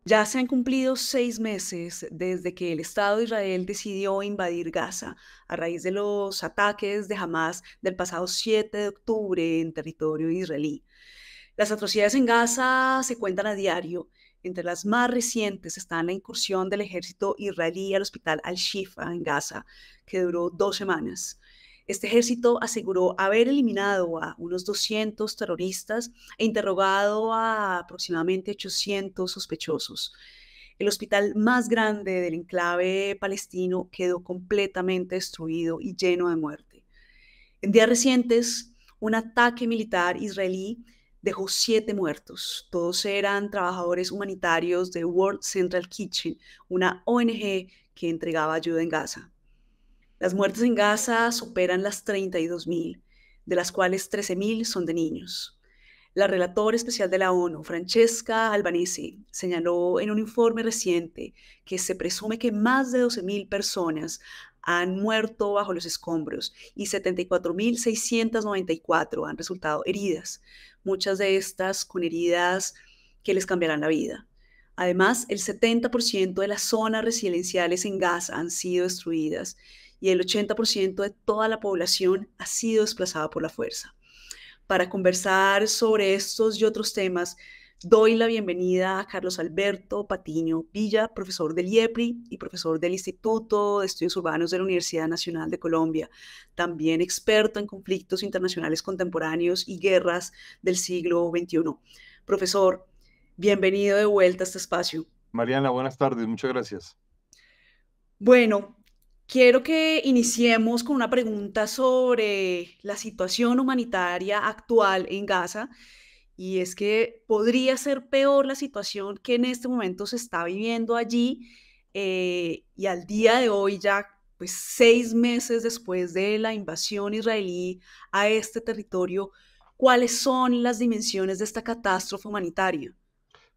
Ya se han cumplido 6 meses desde que el Estado de Israel decidió invadir Gaza a raíz de los ataques de Hamas del pasado 7 de octubre en territorio israelí. Las atrocidades en Gaza se cuentan a diario. Entre las más recientes están la incursión del ejército israelí al hospital Al-Shifa en Gaza, que duró 2 semanas. Este ejército aseguró haber eliminado a unos 200 terroristas e interrogado a aproximadamente 800 sospechosos. El hospital más grande del enclave palestino quedó completamente destruido y lleno de muerte. En días recientes, un ataque militar israelí dejó 7 muertos. Todos eran trabajadores humanitarios de World Central Kitchen, una ONG que entregaba ayuda en Gaza. Las muertes en Gaza superan las 32.000, de las cuales 13.000 son de niños. La relatora especial de la ONU, Francesca Albanese, señaló en un informe reciente que se presume que más de 12.000 personas han muerto bajo los escombros y 74.694 han resultado heridas, muchas de estas con heridas que les cambiarán la vida. Además, el 70% de las zonas residenciales en Gaza han sido destruidas y el 80% de toda la población ha sido desplazada por la fuerza. Para conversar sobre estos y otros temas, doy la bienvenida a Carlos Alberto Patiño Villa, profesor del IEPRI y profesor del Instituto de Estudios Urbanos de la Universidad Nacional de Colombia, también experto en conflictos internacionales contemporáneos y guerras del siglo XXI. Profesor, bienvenido de vuelta a este espacio. Mariana, buenas tardes, muchas gracias. Bueno, quiero que iniciemos con una pregunta sobre la situación humanitaria actual en Gaza. Y es que podría ser peor la situación que en este momento se está viviendo allí. Y al día de hoy, ya pues 6 meses después de la invasión israelí a este territorio, ¿cuáles son las dimensiones de esta catástrofe humanitaria?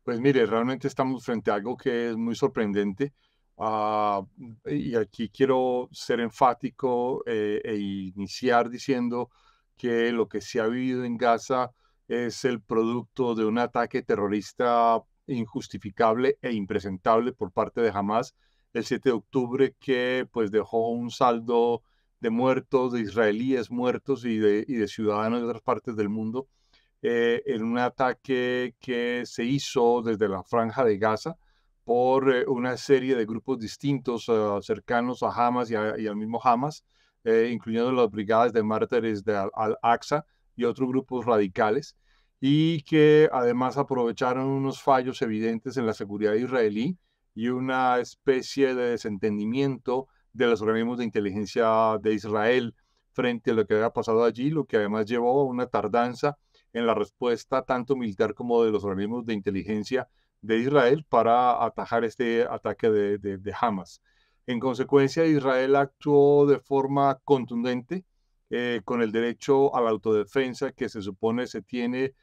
Pues mire, realmente estamos frente a algo que es muy sorprendente. ah, y aquí quiero ser enfático e iniciar diciendo que lo que se ha vivido en Gaza es el producto de un ataque terrorista injustificable e impresentable por parte de Hamas el 7 de octubre que pues dejó un saldo de muertos, de israelíes muertos y de ciudadanos de otras partes del mundo en un ataque que se hizo desde la Franja de Gaza por una serie de grupos distintos cercanos a Hamas y al mismo Hamas, incluyendo las brigadas de mártires de Al-Aqsa y otros grupos radicales, y que además aprovecharon unos fallos evidentes en la seguridad israelí y una especie de desentendimiento de los organismos de inteligencia de Israel frente a lo que había pasado allí, lo que además llevó a una tardanza en la respuesta tanto militar como de los organismos de inteligencia de Israel para atajar este ataque de Hamas. En consecuencia, Israel actuó de forma contundente con el derecho a la autodefensa que se supone se tiene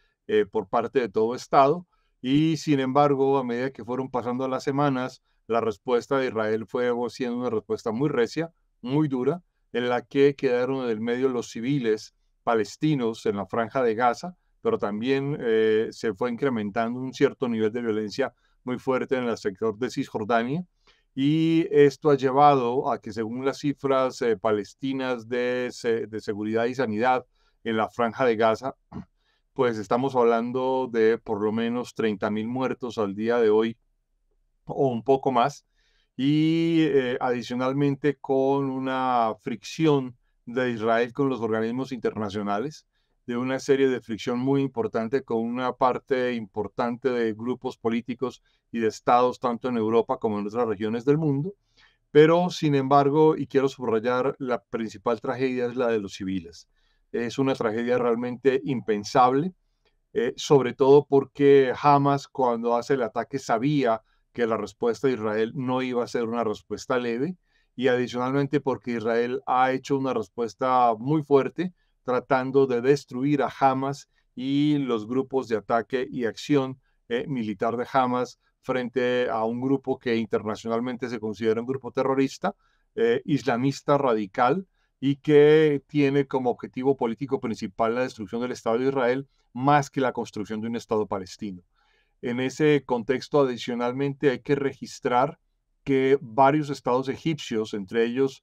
por parte de todo Estado y sin embargo, a medida que fueron pasando las semanas, la respuesta de Israel fue siendo una respuesta muy recia, muy dura, en la que quedaron en el medio los civiles palestinos en la franja de Gaza, pero también se fue incrementando un cierto nivel de violencia muy fuerte en el sector de Cisjordania. Y esto ha llevado a que, según las cifras palestinas de seguridad y sanidad en la franja de Gaza, pues estamos hablando de por lo menos 30.000 muertos al día de hoy o un poco más, y adicionalmente con una fricción de Israel con los organismos internacionales, de una serie de fricción muy importante con una parte importante de grupos políticos y de estados, tanto en Europa como en otras regiones del mundo. Pero, sin embargo, y quiero subrayar, la principal tragedia es la de los civiles. Es una tragedia realmente impensable, sobre todo porque Hamas cuando hace el ataque sabía que la respuesta de Israel no iba a ser una respuesta leve y adicionalmente porque Israel ha hecho una respuesta muy fuerte tratando de destruir a Hamas y los grupos de ataque y acción militar de Hamas frente a un grupo que internacionalmente se considera un grupo terrorista, islamista radical y que tiene como objetivo político principal la destrucción del Estado de Israel más que la construcción de un Estado palestino. En ese contexto, adicionalmente, hay que registrar que varios estados egipcios, entre ellos,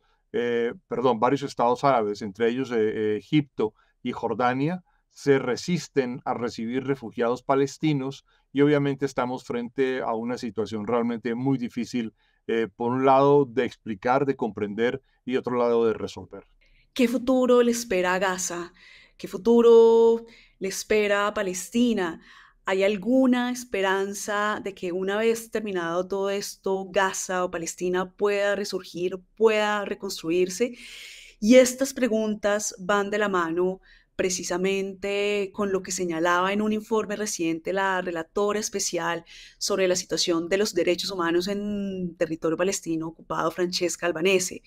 perdón, varios estados árabes, entre ellos Egipto y Jordania, se resisten a recibir refugiados palestinos y obviamente estamos frente a una situación realmente muy difícil, por un lado de explicar, de comprender y otro lado de resolver. ¿Qué futuro le espera a Gaza? ¿Qué futuro le espera a Palestina? ¿Hay alguna esperanza de que una vez terminado todo esto, Gaza o Palestina pueda resurgir, pueda reconstruirse? Y estas preguntas van de la mano precisamente con lo que señalaba en un informe reciente la relatora especial sobre la situación de los derechos humanos en territorio palestino ocupado, Francesca Albanese,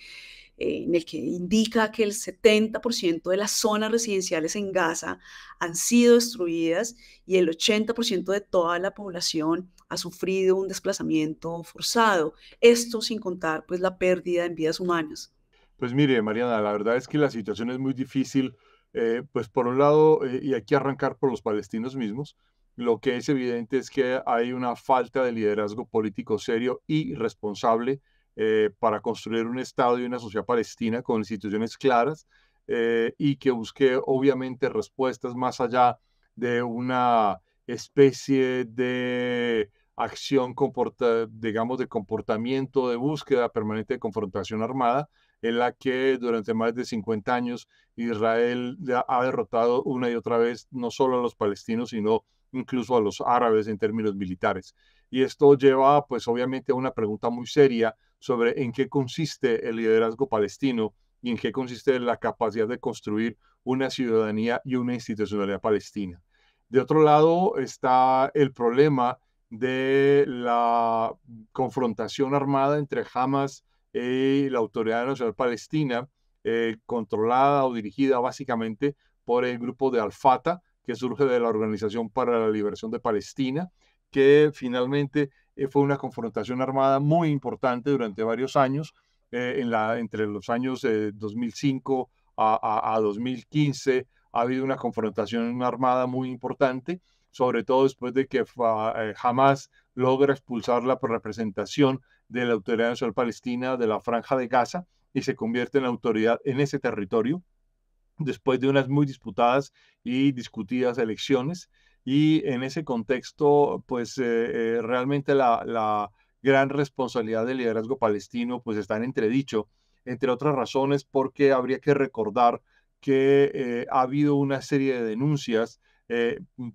en el que indica que el 70% de las zonas residenciales en Gaza han sido destruidas y el 80% de toda la población ha sufrido un desplazamiento forzado. Esto sin contar pues la pérdida en vidas humanas. Pues mire, Mariana, la verdad es que la situación es muy difícil, pues por un lado, y hay que arrancar por los palestinos mismos, lo que es evidente es que hay una falta de liderazgo político serio y responsable, para construir un Estado y una sociedad palestina con instituciones claras, y que busque obviamente respuestas más allá de una especie de acción, digamos, de comportamiento, de búsqueda permanente de confrontación armada, en la que durante más de 50 años Israel ha derrotado una y otra vez no solo a los palestinos, sino incluso a los árabes en términos militares. Y esto lleva, pues obviamente, a una pregunta muy seria sobre en qué consiste el liderazgo palestino y en qué consiste la capacidad de construir una ciudadanía y una institucionalidad palestina. De otro lado está el problema de la confrontación armada entre Hamas y la Autoridad Nacional Palestina, controlada o dirigida básicamente por el grupo de Al-Fatah, que surge de la Organización para la Liberación de Palestina, que finalmente fue una confrontación armada muy importante durante varios años, entre los años 2005 a 2015. Ha habido una confrontación armada muy importante, sobre todo después de que Hamas logra expulsar la representación de la Autoridad Nacional Palestina de la Franja de Gaza y se convierte en autoridad en ese territorio después de unas muy disputadas y discutidas elecciones. Y en ese contexto, pues realmente la gran responsabilidad del liderazgo palestino pues está en entredicho, entre otras razones porque habría que recordar que ha habido una serie de denuncias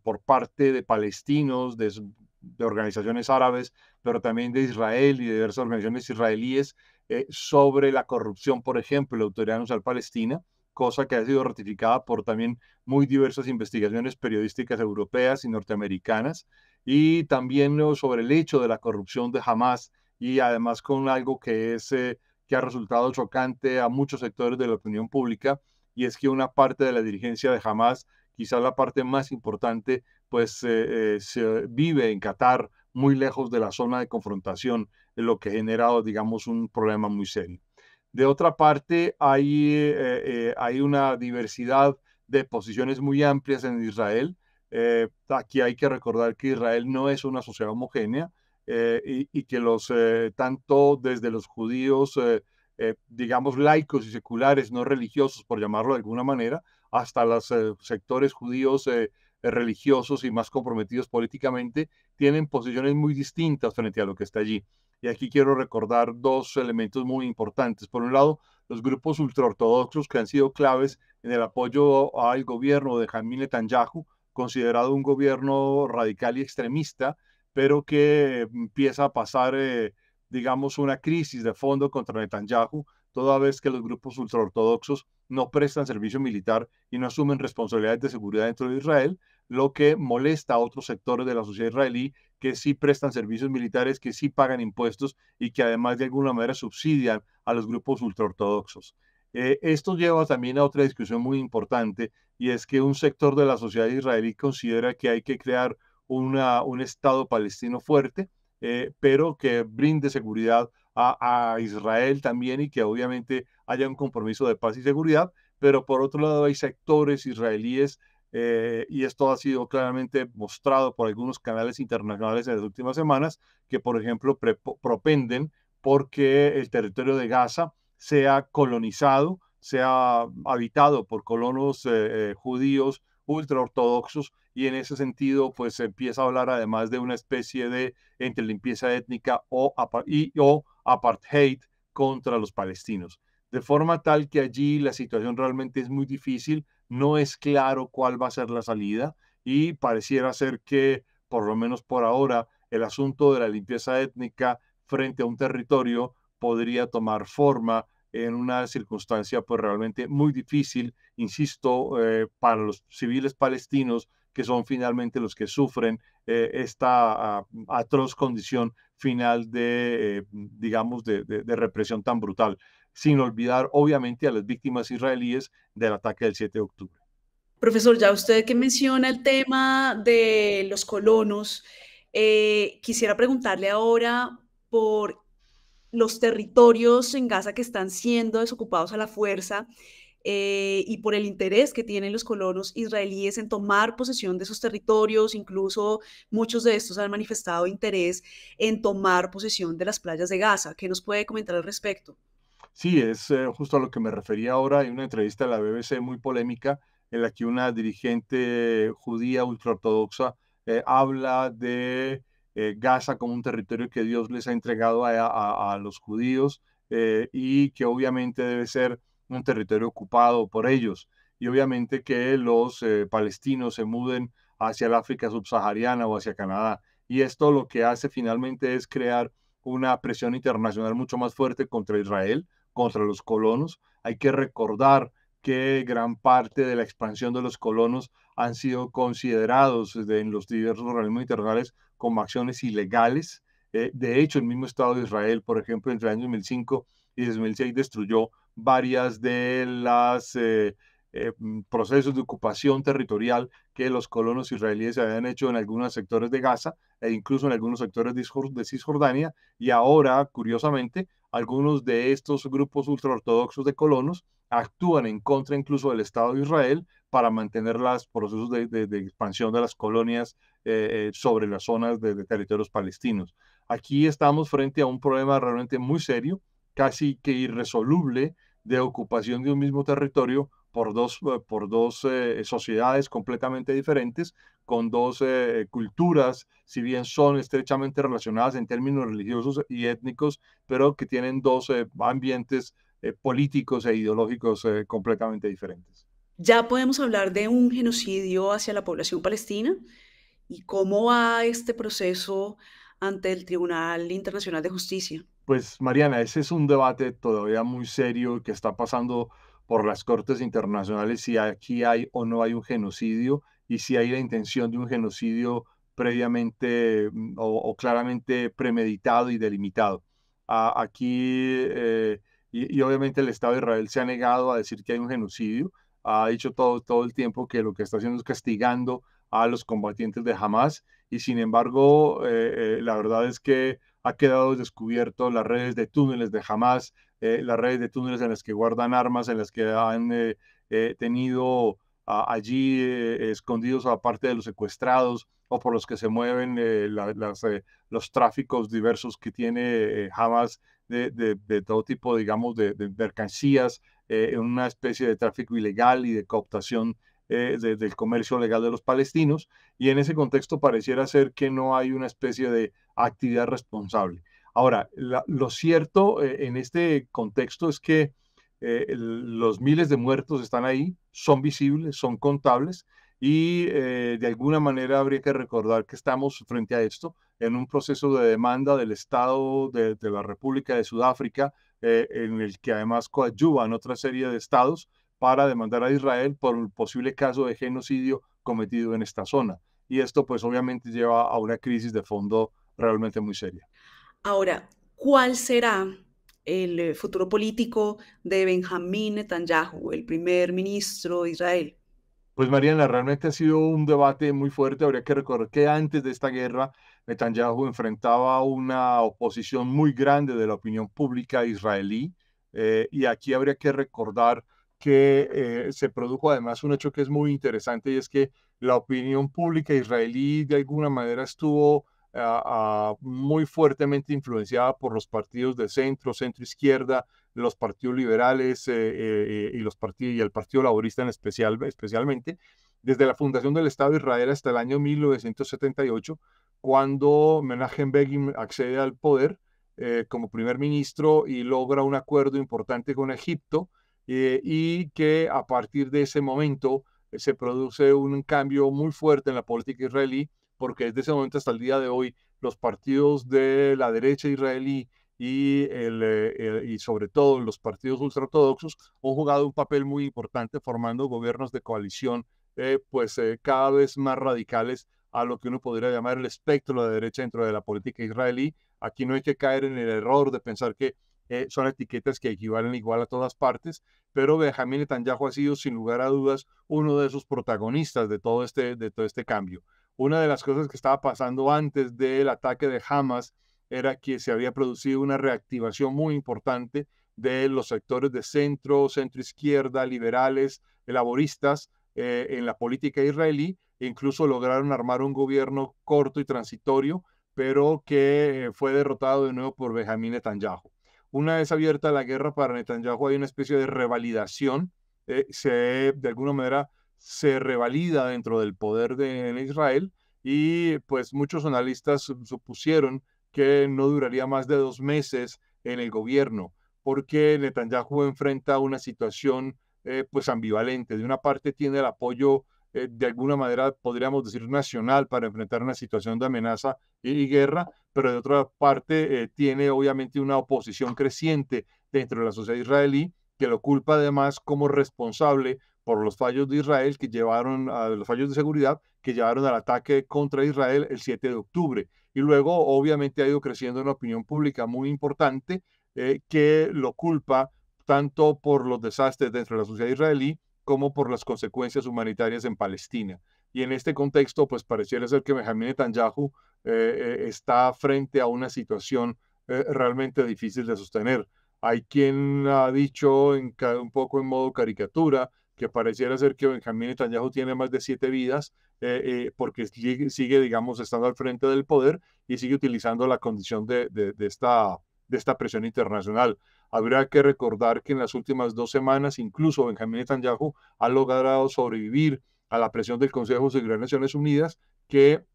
por parte de palestinos, de organizaciones árabes, pero también de Israel y de diversas organizaciones israelíes, sobre la corrupción, por ejemplo, de la Autoridad Nacional Palestina, cosa que ha sido ratificada por también muy diversas investigaciones periodísticas europeas y norteamericanas, y también sobre el hecho de la corrupción de Hamas, y además con algo que ha resultado chocante a muchos sectores de la opinión pública, y es que una parte de la dirigencia de Hamas, quizás la parte más importante, pues se vive en Qatar, muy lejos de la zona de confrontación, lo que ha generado, digamos, un problema muy serio. De otra parte, hay una diversidad de posiciones muy amplias en Israel. Aquí hay que recordar que Israel no es una sociedad homogénea, y que tanto desde los judíos, digamos, laicos y seculares, no religiosos, por llamarlo de alguna manera, hasta los sectores judíos religiosos y más comprometidos políticamente, tienen posiciones muy distintas frente a lo que está allí. Y aquí quiero recordar dos elementos muy importantes. Por un lado, los grupos ultraortodoxos que han sido claves en el apoyo al gobierno de Benjamin Netanyahu, considerado un gobierno radical y extremista, pero que empieza a pasar, digamos, una crisis de fondo contra Netanyahu, toda vez que los grupos ultraortodoxos no prestan servicio militar y no asumen responsabilidades de seguridad dentro de Israel, lo que molesta a otros sectores de la sociedad israelí que sí prestan servicios militares, que sí pagan impuestos y que además de alguna manera subsidian a los grupos ultraortodoxos. Esto lleva también a otra discusión muy importante, y es que un sector de la sociedad israelí considera que hay que crear un Estado palestino fuerte, pero que brinde seguridad a Israel también, y que obviamente haya un compromiso de paz y seguridad, pero por otro lado hay sectores israelíes y esto ha sido claramente mostrado por algunos canales internacionales en las últimas semanas, que por ejemplo propenden porque el territorio de Gaza sea colonizado, sea habitado por colonos judíos ultraortodoxos, y en ese sentido pues se empieza a hablar además de una especie de entre limpieza étnica o apartheid contra los palestinos. De forma tal que allí la situación realmente es muy difícil, no es claro cuál va a ser la salida, y pareciera ser que, por lo menos por ahora, el asunto de la limpieza étnica frente a un territorio podría tomar forma en una circunstancia pues realmente muy difícil, insisto, para los civiles palestinos, que son finalmente los que sufren esta atroz condición final de, digamos, de represión tan brutal, sin olvidar obviamente a las víctimas israelíes del ataque del 7 de octubre. Profesor, ya usted que menciona el tema de los colonos, quisiera preguntarle ahora por los territorios en Gaza que están siendo desocupados a la fuerza, y por el interés que tienen los colonos israelíes en tomar posesión de esos territorios. Incluso muchos de estos han manifestado interés en tomar posesión de las playas de Gaza. ¿Qué nos puede comentar al respecto? Sí, es justo a lo que me refería ahora. Hay una entrevista a la BBC muy polémica en la que una dirigente judía ultraortodoxa habla de Gaza como un territorio que Dios les ha entregado a los judíos, y que obviamente debe ser un territorio ocupado por ellos. Y obviamente que los palestinos se muden hacia el África subsahariana o hacia Canadá. Y esto lo que hace finalmente es crear una presión internacional mucho más fuerte contra Israel, contra los colonos. Hay que recordar que gran parte de la expansión de los colonos han sido considerados en los diversos organismos internacionales como acciones ilegales. De hecho, el mismo Estado de Israel, por ejemplo, entre el año 2005 y 2006 destruyó varias de las procesos de ocupación territorial que los colonos israelíes habían hecho en algunos sectores de Gaza e incluso en algunos sectores de Cisjordania. Y ahora, curiosamente, algunos de estos grupos ultraortodoxos de colonos actúan en contra incluso del Estado de Israel para mantener los procesos de expansión de las colonias sobre las zonas de territorios palestinos. Aquí estamos frente a un problema realmente muy serio, casi que irresoluble, de ocupación de un mismo territorio por dos sociedades completamente diferentes, con dos culturas, si bien son estrechamente relacionadas en términos religiosos y étnicos, pero que tienen dos ambientes políticos e ideológicos completamente diferentes. ¿Ya podemos hablar de un genocidio hacia la población palestina? ¿Y cómo va este proceso ante el Tribunal Internacional de Justicia? Pues Mariana, ese es un debate todavía muy serio que está pasando por las cortes internacionales, si aquí hay o no hay un genocidio, y si hay la intención de un genocidio previamente o claramente premeditado y delimitado. Aquí, y obviamente el Estado de Israel se ha negado a decir que hay un genocidio, ha dicho todo el tiempo que lo que está haciendo es castigando a los combatientes de Hamas, y sin embargo, la verdad es que ha quedado descubierto las redes de túneles de Hamas, las redes de túneles en las que guardan armas, en las que han tenido allí escondidos aparte de los secuestrados, o por los que se mueven los tráficos diversos que tiene Hamas de todo tipo, digamos, de mercancías, en una especie de tráfico ilegal y de cooptación del comercio legal de los palestinos. Y en ese contexto pareciera ser que no hay una especie de actividad responsable. Ahora, lo cierto en este contexto es que los miles de muertos están ahí, son visibles, son contables, y de alguna manera habría que recordar que estamos frente a esto en un proceso de demanda del Estado de la República de Sudáfrica, en el que además coadyuvan otra serie de estados para demandar a Israel por un posible caso de genocidio cometido en esta zona. Y esto pues obviamente lleva a una crisis de fondo realmente muy seria. Ahora, ¿cuál será el futuro político de Benjamín Netanyahu, el primer ministro de Israel? Pues Mariana, realmente ha sido un debate muy fuerte. Habría que recordar que antes de esta guerra, Netanyahu enfrentaba una oposición muy grande de la opinión pública israelí. Y aquí habría que recordar que se produjo además un hecho que es muy interesante y es que la opinión pública israelí de alguna manera estuvo muy fuertemente influenciada por los partidos de centro, centro izquierda, los partidos liberales y los partidos y el Partido Laborista en especialmente, desde la fundación del Estado de Israel hasta el año 1978, cuando Menachem Begin accede al poder como primer ministro y logra un acuerdo importante con Egipto y que a partir de ese momento se produce un cambio muy fuerte en la política israelí, porque desde ese momento hasta el día de hoy los partidos de la derecha israelí y sobre todo los partidos ultraortodoxos han jugado un papel muy importante formando gobiernos de coalición cada vez más radicales a lo que uno podría llamar el espectro de la derecha dentro de la política israelí. Aquí no hay que caer en el error de pensar que son etiquetas que equivalen igual a todas partes, pero Benjamín Netanyahu ha sido sin lugar a dudas uno de esos protagonistas de todo este cambio. Una de las cosas que estaba pasando antes del ataque de Hamas era que se había producido una reactivación muy importante de los sectores de centro, centro izquierda, liberales, laboristas en la política israelí, e incluso lograron armar un gobierno corto y transitorio, pero que fue derrotado de nuevo por Benjamín Netanyahu. Una vez abierta la guerra para Netanyahu, hay una especie de revalidación, de alguna manera se revalida dentro del poder en Israel y pues muchos analistas supusieron que no duraría más de 2 meses en el gobierno, porque Netanyahu enfrenta una situación pues ambivalente. De una parte tiene el apoyo de alguna manera, podríamos decir, nacional para enfrentar una situación de amenaza y guerra, pero de otra parte tiene obviamente una oposición creciente dentro de la sociedad israelí que lo culpa además como responsable por los fallos de Israel que llevaron a los fallos de seguridad que llevaron al ataque contra Israel el 7 de octubre. Y luego, obviamente, ha ido creciendo una opinión pública muy importante que lo culpa tanto por los desastres dentro de la sociedad israelí como por las consecuencias humanitarias en Palestina. Y en este contexto, pues pareciera ser que Benjamín Netanyahu está frente a una situación realmente difícil de sostener. Hay quien ha dicho un poco en modo caricatura que pareciera ser que Benjamín Netanyahu tiene más de 7 vidas porque sigue, digamos, estando al frente del poder y sigue utilizando la condición de esta presión internacional. Habrá que recordar que en las últimas 2 semanas, incluso Benjamín Netanyahu ha logrado sobrevivir a la presión del Consejo de Seguridad de Naciones Unidas, que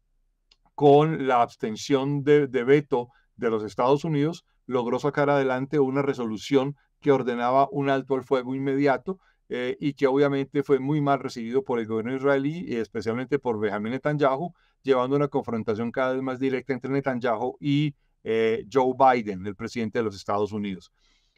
con la abstención de veto de los Estados Unidos, logró sacar adelante una resolución que ordenaba un alto al fuego inmediato y que obviamente fue muy mal recibido por el gobierno israelí y especialmente por Benjamin Netanyahu, llevando una confrontación cada vez más directa entre Netanyahu y Joe Biden, el presidente de los Estados Unidos.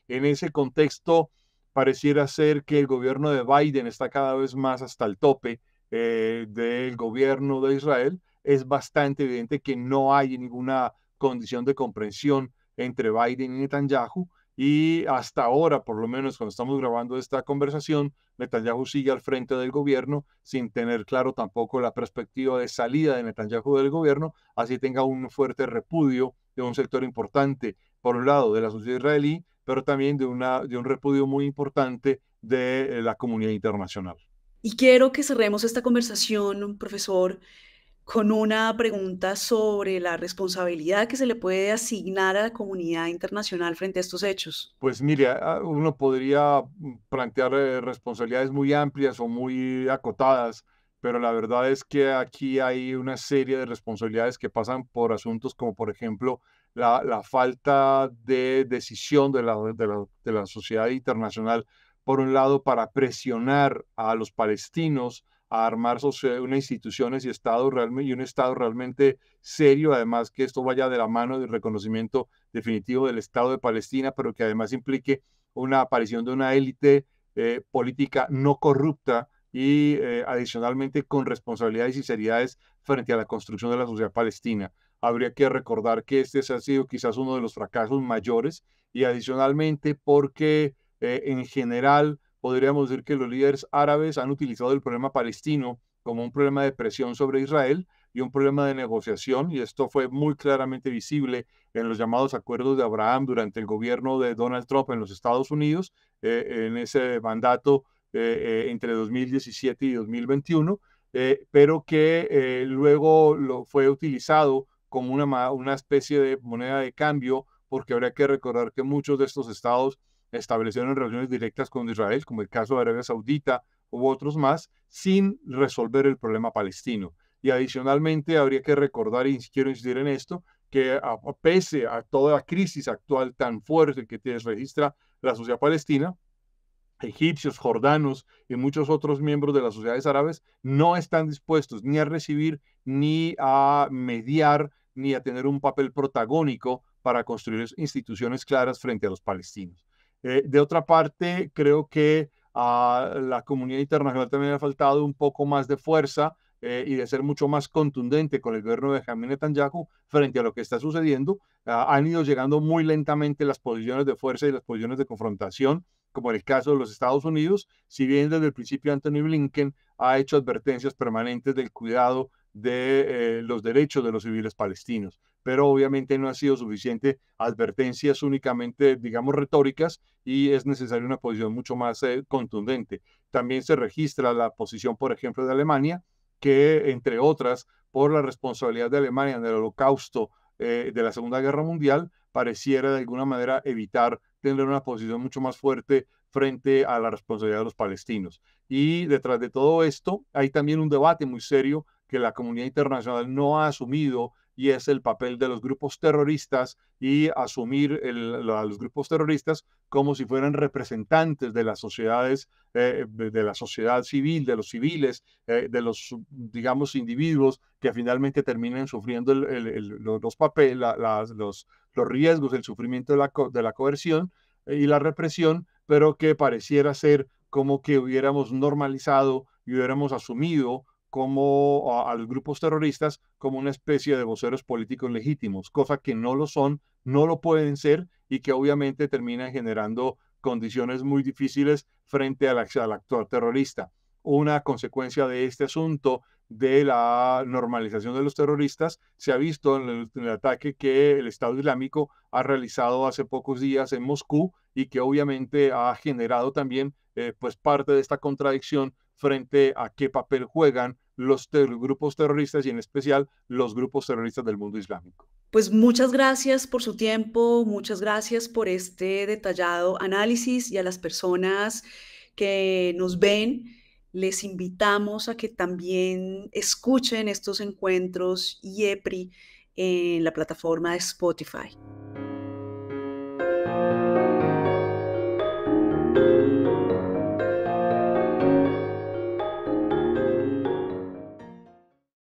En ese contexto, pareciera ser que el gobierno de Biden está cada vez más hasta el tope del gobierno de Israel. Es bastante evidente que no hay ninguna condición de comprensión entre Biden y Netanyahu. Y hasta ahora, por lo menos cuando estamos grabando esta conversación, Netanyahu sigue al frente del gobierno sin tener claro tampoco la perspectiva de salida de Netanyahu del gobierno, así tenga un fuerte repudio de un sector importante, por un lado, de la sociedad israelí, pero también de un repudio muy importante de la comunidad internacional. Y quiero que cerremos esta conversación, profesor, con una pregunta sobre la responsabilidad que se le puede asignar a la comunidad internacional frente a estos hechos. Pues mire, uno podría plantear responsabilidades muy amplias o muy acotadas, pero la verdad es que aquí hay una serie de responsabilidades que pasan por asuntos como, por ejemplo, la falta de decisión de la sociedad internacional, por un lado, para presionar a los palestinos a armar unas instituciones y un Estado realmente serio, además que esto vaya de la mano del reconocimiento definitivo del Estado de Palestina, pero que además implique una aparición de una élite política no corrupta y adicionalmente con responsabilidades y seriedades frente a la construcción de la sociedad palestina. Habría que recordar que este ha sido quizás uno de los fracasos mayores y adicionalmente porque en general podríamos decir que los líderes árabes han utilizado el problema palestino como un problema de presión sobre Israel y un problema de negociación, y esto fue muy claramente visible en los llamados acuerdos de Abraham durante el gobierno de Donald Trump en los Estados Unidos. En ese mandato entre 2017 y 2021, pero que luego fue utilizado como una especie de moneda de cambio, porque habría que recordar que muchos de estos estados establecieron relaciones directas con Israel, como el caso de Arabia Saudita u otros más, sin resolver el problema palestino. Y adicionalmente habría que recordar, y quiero insistir en esto, que pese a toda la crisis actual tan fuerte que registra la sociedad palestina, egipcios, jordanos y muchos otros miembros de las sociedades árabes no están dispuestos ni a recibir, ni a mediar, ni a tener un papel protagónico para construir instituciones claras frente a los palestinos. De otra parte, creo que a la comunidad internacional también le ha faltado un poco más de fuerza y de ser mucho más contundente con el gobierno de Benjamin Netanyahu frente a lo que está sucediendo. Han ido llegando muy lentamente las posiciones de fuerza y las posiciones de confrontación, como en el caso de los Estados Unidos, si bien desde el principio Anthony Blinken ha hecho advertencias permanentes del cuidado de los derechos de los civiles palestinos. Pero obviamente no ha sido suficiente advertencias únicamente, digamos, retóricas, y es necesaria una posición mucho más contundente. También se registra la posición, por ejemplo, de Alemania, que, entre otras, por la responsabilidad de Alemania en el holocausto de la Segunda Guerra Mundial, pareciera de alguna manera evitar tener una posición mucho más fuerte frente a la responsabilidad de los palestinos. Y detrás de todo esto hay también un debate muy serio que la comunidad internacional no ha asumido, y es el papel de los grupos terroristas, y asumir a los grupos terroristas como si fueran representantes de las sociedades, de la sociedad civil, de los civiles, de los, digamos, individuos que finalmente terminan sufriendo los papeles, los riesgos, el sufrimiento de la coerción y la represión, pero que pareciera ser como que hubiéramos normalizado y hubiéramos asumido como a los grupos terroristas como una especie de voceros políticos legítimos, cosa que no lo son, no lo pueden ser, y que obviamente terminan generando condiciones muy difíciles frente al actor terrorista. Una consecuencia de este asunto de la normalización de los terroristas se ha visto en el ataque que el Estado Islámico ha realizado hace pocos días en Moscú, y que obviamente ha generado también pues parte de esta contradicción frente a qué papel juegan los grupos terroristas, y en especial los grupos terroristas del mundo islámico. Pues muchas gracias por su tiempo, muchas gracias por este detallado análisis, y a las personas que nos ven, les invitamos a que también escuchen estos encuentros IEPRI en la plataforma de Spotify.